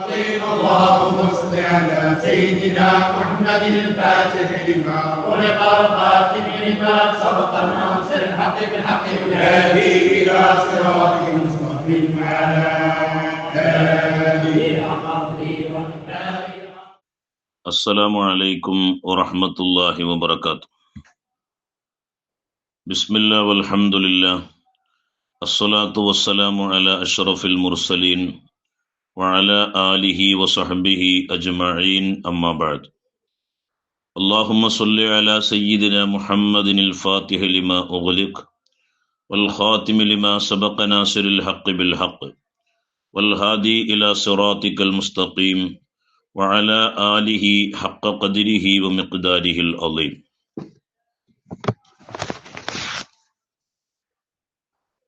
اللهم صل على سيدنا محمد الفاتح لما خلق الخاتم لما سبق الناصر الحق بالحق والهادي الى صراطك المستقيم وعلى اله وصحبه. السلام عليكم ورحمة الله وبركاته. بسم الله والحمد لله الصلاة والسلام على أشرف المرسلين وعلى آله وصحبه أجمعين أما بعد. اللهم صل على سيدنا محمد الفاتح لما أغلق والخاتم لما سبق ناصر الحق بالحق والهادي إلى صراطك المستقيم وعلى آله حق قدره ومقداره العظيم.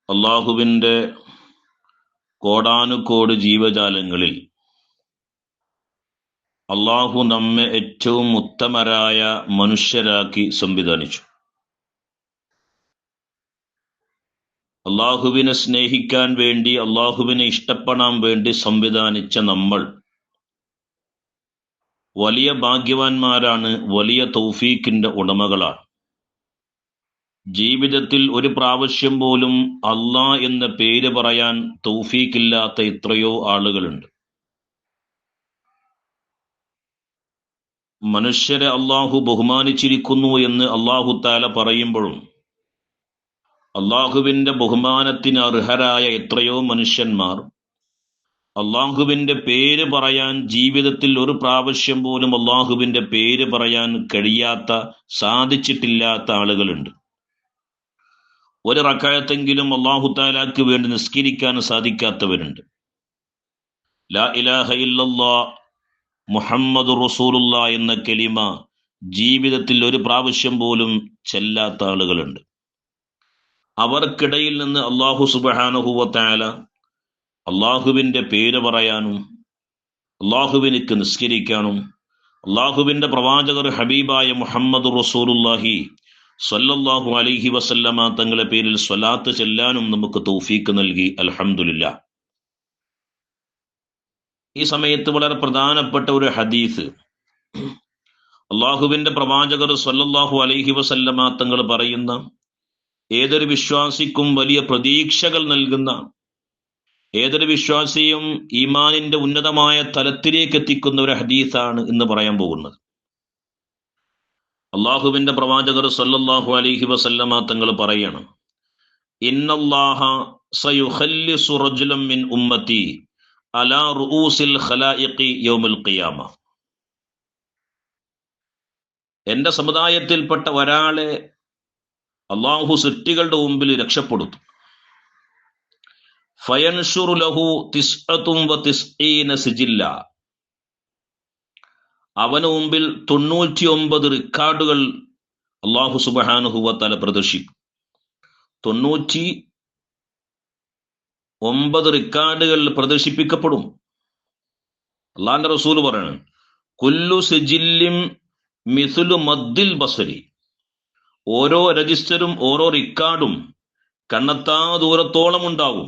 അള്ളാഹുവിൻ്റെ കോടാനുകോടി ജീവജാലങ്ങളിൽ അള്ളാഹു നമ്മെ ഏറ്റവും ഉത്തമരായ മനുഷ്യരാക്കി സംവിധാനിച്ചു. അള്ളാഹുവിനെ സ്നേഹിക്കാൻ വേണ്ടി, അള്ളാഹുവിനെ ഇഷ്ടപ്പെടാൻ വേണ്ടി സംവിധാനിച്ച നമ്മൾ വലിയ ഭാഗ്യവാന്മാരാണ്, വലിയ തൗഫീഖിന്റെ ഉടമകളാണ്. ജീവിതത്തിൽ ഒരു പ്രാവശ്യം പോലും അള്ളാ എന്ന പേര് പറയാൻ തൗഫീഖില്ലാത്ത എത്രയോ ആളുകളുണ്ട്. മനുഷ്യരെ അള്ളാഹു ബഹുമാനിച്ചിരിക്കുന്നു എന്ന് അള്ളാഹു താല പറയുമ്പോഴും അള്ളാഹുവിൻ്റെ ബഹുമാനത്തിന് അർഹരായ എത്രയോ മനുഷ്യന്മാർ അള്ളാഹുവിൻ്റെ പേര് പറയാൻ ജീവിതത്തിൽ ഒരു പ്രാവശ്യം പോലും അള്ളാഹുവിൻ്റെ പേര് പറയാൻ കഴിയാത്ത, സാധിച്ചിട്ടില്ലാത്ത ആളുകളുണ്ട്. ഒരു റക്അത്തെങ്കിലും അല്ലാഹു തആലക്ക് വേണ്ടി നിസ്കരിക്കാൻ സാധിക്കാത്തവരുണ്ട്. ലാ ഇലാഹ ഇല്ലല്ലാഹ് മുഹമ്മദുർ റസൂലുള്ളാഹ് എന്ന കലിമ ജീവിതത്തിൽ ഒരു പ്രാവശ്യം പോലും ചെല്ലാത്ത ആളുകളുണ്ട്. അവർക്കിടയിൽ നിന്ന് അല്ലാഹു സുബ്ഹാനഹു വ തആല അള്ളാഹുവിൻ്റെ പേര് പറയാനും അള്ളാഹുവിനിക്ക് നിസ്കരിക്കാനും അള്ളാഹുവിൻ്റെ പ്രവാചകർ ഹബീബായ മുഹമ്മദുർ റസൂലുള്ളാഹി സ്വല്ലല്ലാഹു അലൈഹി വസല്ലമ തങ്ങളുടെ പേരിൽ സ്വലാത്ത് ചെല്ലാനും നമുക്ക് തൗഫീഖ് നൽകി. അൽഹംദുലില്ലാഹ്. ഈ സമയത്ത് വളരെ പ്രധാനപ്പെട്ട ഒരു ഹദീസ്, അള്ളാഹുവിൻ്റെ പ്രവാചകർ സ്വല്ലല്ലാഹു അലൈഹി വസല്ലമ തങ്ങൾ പറയുന്ന, ഏതൊരു വിശ്വാസിക്കും വലിയ പ്രതീക്ഷകൾ നൽകുന്ന, ഏതൊരു വിശ്വാസിയും ഈമാനിന്റെ ഉന്നതമായ തലത്തിലേക്ക് എത്തിക്കുന്ന ഒരു ഹദീസാണ് ഇന്ന് പറയാൻ പോകുന്നത്. അള്ളാഹുവിന്റെ പ്രവാചകർ സ്വല്ലല്ലാഹു അലൈഹി വസല്ലമ തങ്ങൾ പറയണം, ഇന്നല്ലാഹ സയുഖല്ലിസു റജുലൻ മിൻ ഉമ്മത്തി അലാ റൂസിൽ ഖലായിഖി യൗമുൽ ഖിയാമ. എന്റെ സമുദായത്തിൽപ്പെട്ട ഒരാളെ അള്ളാഹു സൃഷ്ടികളുടെ മുമ്പിൽ രക്ഷപ്പെടുത്തും. ഫയൻഷുറു ലഹു തിസ്അതും വതിസ്ഈന സിജില്ല. അവന് മുമ്പിൽ 99 റിക്കാർഡുകൾ അല്ലാഹു സുബ്ഹാനഹു വ തആല പ്രദർശിക്കും. 99 റിക്കാർഡുകൾ പ്രദർശിപ്പിക്കപ്പെടും. അള്ളാഹുവിന്റെ റസൂൽ പറയാണ്, കുല്ലു സിജില്ലിം മിസ്ലു മദ്ദിൽ ബസരി. ഓരോ രജിസ്റ്ററും ഓരോ റിക്കാർഡും കണ്ണെത്താ ദൂരത്തോളം ഉണ്ടാവും.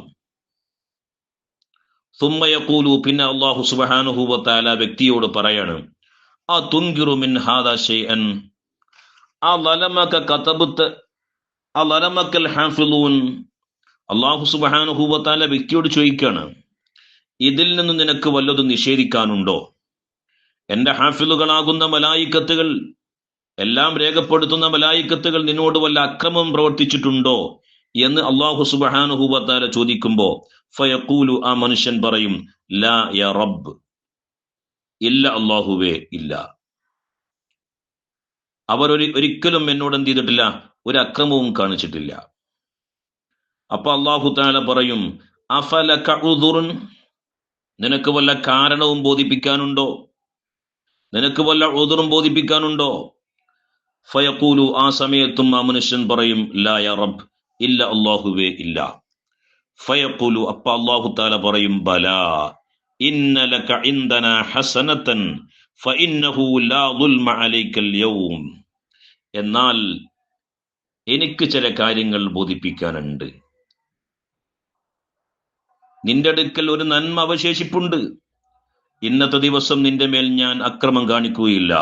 സുമ്മ യഖൂലു, പിന്നെ അല്ലാഹു സുബ്ഹാനഹു വ തആല വ്യക്തിയോട് പറയാണ്, അതുൻകിറു മിൻ ഹാദാ ശൈഅൻ അളലമക കതബത അളലമകൽ ഹാഫിളൂൻ. അല്ലാഹു സുബ്ഹാനഹു വ തആല വ്യക്തിയോട് ചോദിക്കാണ്, ഇതിൽ നിന്ന് നിനക്ക് വല്ലതും നിഷേധിക്കാനുണ്ടോ? എന്റെ ഹാഫിളുകളാകുന്ന മലായിക്കത്തുകൾ, എല്ലാം രേഖപ്പെടുത്തുന്ന മലായിക്കത്തുകൾ നിന്നോട് വല്ല അക്രമം പ്രവർത്തിച്ചിട്ടുണ്ടോ എന്ന് അല്ലാഹു സുബ്ഹാനഹു വ തആല ചോദിക്കുമ്പോ ഫയഖൂലു, ആ മനുഷ്യൻ പറയും, ലാ യാ റബ്ബ്, ഇല്ല അല്ലാഹുവേ, ഇല്ല. അവർ ഒരിക്കലും എന്നോട് എന്ത് ചെയ്തിട്ടില്ല, ഒരു അക്രമവും കാണിച്ചിട്ടില്ല. അപ്പൊ അല്ലാഹു തആല പറയും, അഫലക ഉദുറുൻ, നിനക്ക് വല്ല കാരണവും ബോധിപ്പിക്കാനുണ്ടോ? നിനക്ക് വല്ല ഉദുറും ബോധിപ്പിക്കാനുണ്ടോ? ഫയഖൂലു, ആ സമയത്തും ആ മനുഷ്യൻ പറയും, ലാ യാ റബ്ബ്, ഇല്ല അല്ലാഹുവേ, ഇല്ല. ഫയഖൂലു, അപ്പ അല്ലാഹു തആല പറയും, ബലാ ഇന്ന ലക ഇൻദനാ ഹസനതൻ ഫഇന്നഹു ലാ ദുൽമ അലൈക്കൽ യൗം. എന്നാൽ എനിക്ക് ചില കാര്യങ്ങൾ ബോധിപ്പിക്കാനുണ്ട്. നിന്റെ അടുക്കൽ ഒരു നന്മ അവശേഷിപ്പുണ്ട്. ഇന്നത്തെ ദിവസം നിന്റെ മേൽ ഞാൻ അക്രമം കാണിക്കുകയില്ല.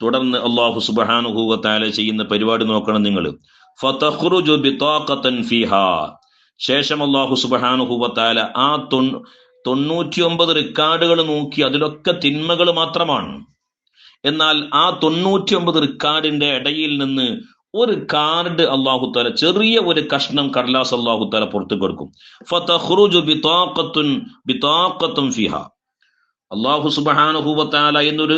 തുടർന്ന് അല്ലാഹു സുബ്ഹാനഹു വ തആല ചെയ്യുന്ന പരിപാടി നോക്കണം നിങ്ങൾ. ഫതഖ്റുജു ബിതാഖതൻ ഫീഹാ. ശേഷം അല്ലാഹു സുബ്ഹാനഹു വ തആല ആ 99 റിക്കാർഡുകൾ നോക്കി അതിലൊക്കെ തിന്മകൾ മാത്രമാണ്. എന്നാൽ ആ 99 റിക്കാർഡിന്റെ ഇടയിൽ നിന്ന് ഒരു കാർഡ് അല്ലാഹു തആല, ചെറിയ ഒരു കഷ്ണം കടലാസ് അല്ലാഹു തആല പുറത്തു കൊടുക്കും. ഫതഖ്റുജു ബിതാഖത്തുൻ ഫീഹാ. അല്ലാഹു സുബ്ഹാനഹു വ തആല എന്നൊരു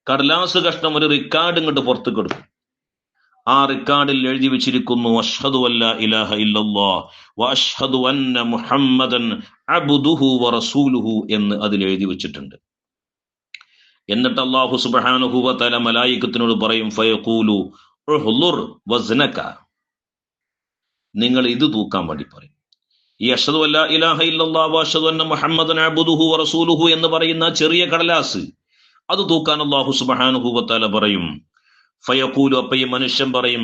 കടലാസ് കഷ്ണം, ഒരു റിക്കാർഡ് ഇങ്ങോട്ട് പുറത്തു കൊടുക്കും. ആ റിക്കാർഡിൽ എഴുതി വെച്ചിരിക്കുന്നു അഷ്ഹദു അല്ലാ ഇലാഹ ഇല്ലല്ലാഹ് വ അഷ്ഹദു അന്ന മുഹമ്മദൻ അബ്ദുഹു വ റസൂലുഹു എന്ന് അതിൽ എഴുതി വെച്ചിട്ടുണ്ട്. എന്നിട്ട് അല്ലാഹു സുബ്ഹാനഹു വ തആല മലായികത്തിനോട് പറയും, ഫയഖൂലു ഉഹ്ലുർ വസ്നക. നിങ്ങൾ ഇത് തൂക്കാൻ വേണ്ടി പറയും. ഈ അഷ്ഹദു അല്ലാ ഇലാഹ ഇല്ലല്ലാഹ് വ അഷ്ഹദു അന്ന മുഹമ്മദൻ അബ്ദുഹു വ റസൂലുഹു എന്ന് പറയുന്ന ചെറിയ കടലാസ് അത് തൂക്കാൻ അല്ലാഹു സുബ്ഹാനഹു വ തആല പറയും. ഫയഖൂലു, അപ്പോൾ ഈ മനുഷ്യൻ പറയും,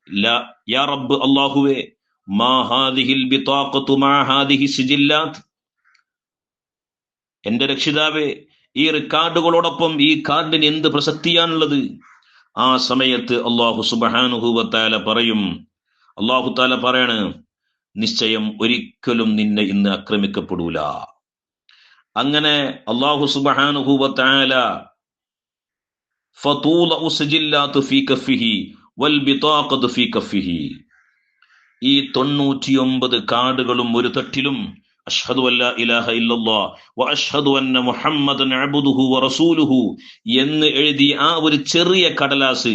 ലാ യാ റബ്ബ്, അല്ലാഹുവേ, മാ ഹാദിഹിൽ ബിതാഖത്തു മാ ഹാദിഹി സിജില്ലാത്ത്. എന്റെ രക്ഷിതാവേ, ഈ റിക്കാർഡുകളോടൊപ്പം ഈ കാർഡിന് എന്ത് പ്രസക്തിയാണുള്ളത്? ആ സമയത്ത് അല്ലാഹു സുബ്ഹാനഹു വ തആല പറയും, അല്ലാഹു തആല പറയാണ്, നിശ്ചയം ഒരിക്കലും നിന്നെ ഇന്ന് ആക്രമിക്കപ്പെടൂല. അങ്ങനെ അല്ലാഹു സുബ്ഹാനഹു വ തആല ഫതൂലഉ സിജില്ലാത്തു ഫീ കഫിഹി വൽ ബിതാഖത്തു ഫീ കഫിഹി. ഈ 99 കാർഡുകളും ഒരു തട്ടിലും അഷ്ഹദു അല്ലാ ഇലാഹ ഇല്ലല്ലാഹ് വ അഷ്ഹദു അന്ന മുഹമ്മദൻ അബ്ദുഹു വ റസൂലുഹു എന്ന് എഴുതി ആ ഒരു ചെറിയ കടലാസ്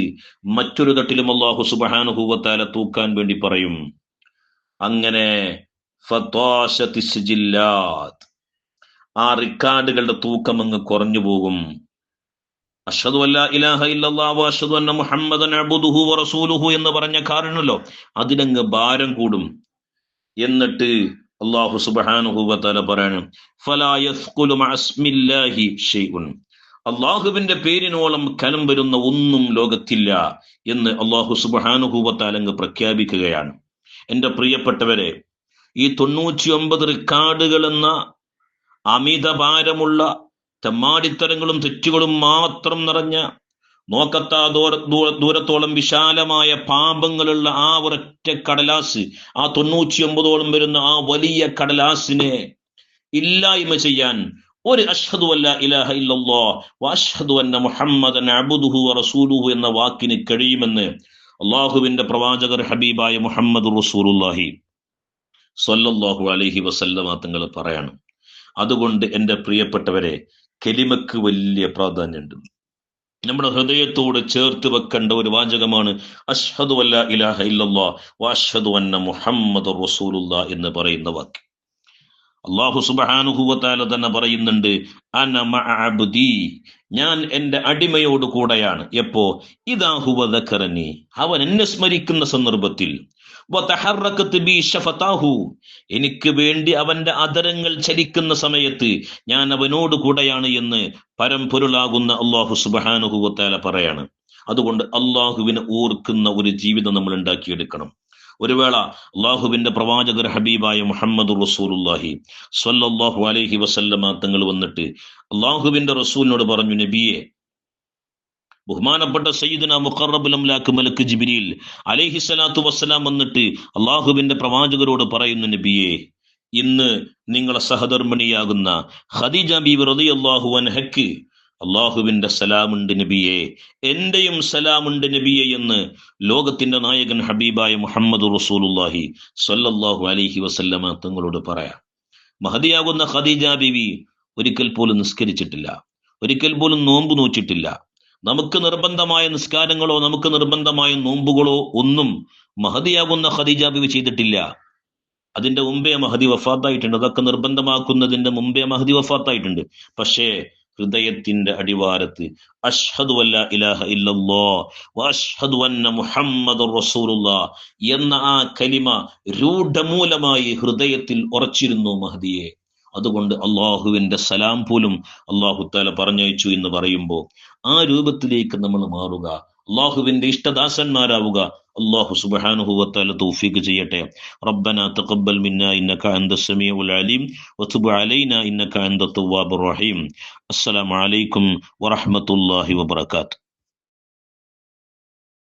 മറ്റൊരു തട്ടിലും അല്ലാഹു സുബ്ഹാനഹു വ തആല തൂക്കാൻ വേണ്ടി പറയും. അങ്ങനെ ഫതാശതിസ് സിജില്ലാത്ത്, ആ റിക്കാർഡുകളുടെ തൂക്കം അങ്ങ് കുറഞ്ഞു പോകും. അഷ്ഹദു അല്ലാ ഇലാഹ ഇല്ലല്ലാഹ് വ അഷ്ഹദു അന്ന മുഹമ്മദൻ അബ്ദുഹു വ റസൂലുഹു എന്ന് പറഞ്ഞ കാരണല്ലോ അതിനങ്ങ് ഭാരം കൂടും. എന്നിട്ട് അല്ലാഹു സുബ്ഹാനഹു വ തആല പറയാണ്, ഫലാ യസ്ഖുലു മഅസ്മില്ലാഹി ഷൈഉൻ. അല്ലാഹുവിന്റെ പേരിനോളം കലം വരുന്ന ഒന്നും ലോകത്തില്ല എന്ന് അല്ലാഹു സുബ്ഹാനഹു വ തആല അങ്ങ് പ്രഖ്യാപിക്കുകയാണ്. എന്റെ പ്രിയപ്പെട്ടവരെ, ഈ 99 റിക്കാർഡുകൾ എന്ന അമിതഭാരമുള്ള തെമ്മാടിത്തരങ്ങളും തെറ്റുകളും മാത്രം നിറഞ്ഞ, നോക്കത്താ ദൂരത്തോളം വിശാലമായ പാപങ്ങളുള്ള ആ ഒരൊറ്റ കടലാസ്, ആ 99ഓളം വരുന്ന ആ വലിയ കടലാസിനെ ഇല്ലായ്മ ചെയ്യാൻ ഒരു അഷ്ഹദു അല്ലാ ഇലാഹ ഇല്ലല്ലാഹ് വ അഷ്ഹദു അന്ന മുഹമ്മദൻ അബ്ദുഹു വ റസൂലുഹു എന്ന വാക്കിന് കഴിയുമെന്ന് അല്ലാഹുവിന്റെ പ്രവാചകർ ഹബീബായ മുഹമ്മദ് റസൂലുള്ളാഹി സ്വല്ലല്ലാഹു അലൈഹി വസല്ലമ തങ്ങൾ പറയാണ്. അതുകൊണ്ട് എൻ്റെ പ്രിയപ്പെട്ടവരെ, കലിമക്ക് വലിയ പ്രാധാന്യമുണ്ട്. നമ്മുടെ ഹൃദയത്തോട് ചേർത്ത് വെക്കേണ്ട ഒരു വാചകമാണ് അഷ്ഹദു അല്ലാ ഇലാഹ ഇല്ലല്ലാഹ് വ അഷ്ഹദു അന്ന മുഹമ്മദുർ റസൂലുള്ളാഹ് എന്ന് പറയുന്ന വാക്ക്. അല്ലാഹു സുബ്ഹാനഹു വ തആല തന്നെ പറയുന്നുണ്ട്, അന മഅ അബ്ദി, ഞാൻ എൻ്റെ അടിമയോട് കൂടെയാണ്. എപ്പോ? ഇദാ ഹുവ ദക്കറനി, അവൻ എന്നെ സ്മരിക്കുന്ന സന്ദർഭത്തിൽ. വതഹറകത് ബി ശഫതാഹു, എനിക്ക് വേണ്ടി അവന്റെ അധരങ്ങൾ ചലിക്കുന്ന സമയത്ത് ഞാൻ അവനോട് കൂടെയാണ് എന്ന് പരമ്പൊരുളാകുന്ന അല്ലാഹു സുബ്ഹാനഹു വ തആല പറയാണ്. അതുകൊണ്ട് അല്ലാഹുവിനെ ഓർക്കുന്ന ഒരു ജീവിതം നമ്മൾ ഉണ്ടാക്കിയെടുക്കണം. ഒരു വേള അല്ലാഹുവിന്റെ പ്രവാചകർ ഹബീബായ മുഹമ്മദ് റസൂലുള്ളാഹി സ്വല്ലല്ലാഹു അലൈഹി വസല്ലമ തങ്ങൾ വന്നിട്ട് അല്ലാഹുവിന്റെ റസൂലിനോട് പറഞ്ഞു, നബിയെ, ബഹുമാനപ്പെട്ട സയ്യിദുനാ മുഖറബുൽ അംലാക്ക് മലക്ക് ജിബ്രീൽ അലൈഹിസ്സലാത്തു വസ്സലാം വന്നിട്ട് അല്ലാഹുവിന്റെ പ്രവാചകരോട് പറയുന്നു, നബിയെ, ഇന്ന് നിങ്ങളെ സഹധർമ്മിണിയാകുന്ന ഖദീജ ബീവി റളിയല്ലാഹു അൻഹയ്ക്ക് അല്ലാഹുവിന്റെ സലാമുണ്ട് നബിയെ, എന്റെയും സലാമുണ്ട് നബിയെ എന്ന് ലോകത്തിന്റെ നായകൻ ഹബീബായ മുഹമ്മദ് റസൂലുള്ളാഹി സ്വല്ലല്ലാഹു അലൈഹി വസല്ലമ തങ്ങളോട് പറയാം. മഹദിയാകുന്ന ഖദീജ ബീവി ഒരിക്കൽ പോലും നിസ്കരിച്ചിട്ടില്ല, ഒരിക്കൽ പോലും നോമ്പ് നോച്ചിട്ടില്ല. നമുക്ക് നിർബന്ധമായ നിസ്കാരങ്ങളോ നമുക്ക് നിർബന്ധമായ നോമ്പുകളോ ഒന്നും മഹദിയാകുന്ന ഖദീജ ബീവി ചെയ്തിട്ടില്ല. അതിന്റെ മുമ്പേ മഹദി വഫാത്തായിട്ടുണ്ട്. അതൊക്കെ നിർബന്ധമാക്കുന്നതിന്റെ മുമ്പേ മഹദി വഫാത്തായിട്ടുണ്ട്. പക്ഷേ ഹൃദയത്തിന്റെ അടിവാരത്ത് അഷ്ഹദു അല്ലാ ഇലാഹ ഇല്ലല്ലാഹ് വ അഷ്ഹദു അന്ന മുഹമ്മദുർ റസൂലുള്ളാഹ് എന്ന ആ കലിമ രൂഢമൂലമായി ഹൃദയത്തിൽ ഉറച്ചിരുന്നു മഹദിയെ. അതുകൊണ്ട് അള്ളാഹുവിന്റെ സലാം പോലും അല്ലാഹു തആല പറഞ്ഞയച്ചു എന്ന് പറയുമ്പോൾ ആ രൂപത്തിലേക്ക് നമ്മൾ മാറുക. അള്ളാഹുവിന്റെ ഇഷ്ടദാസന്മാരാവുക അള്ളാഹു സുബ്ഹാനഹു വ തആല തൗഫീഖ് ചെയ്യട്ടെ. റബ്ബനാ തഖബ്ബൽ മിന്നാ ഇന്നക അൻതസ് സമീഉൽ അലീം വതുബ് അലൈനാ ഇന്നക അൻതത് തവ്വാബുർ റഹീം. അസ്സലാമു അലൈക്കും വറഹ്മത്തുള്ളാഹി വബറകാതുഹു.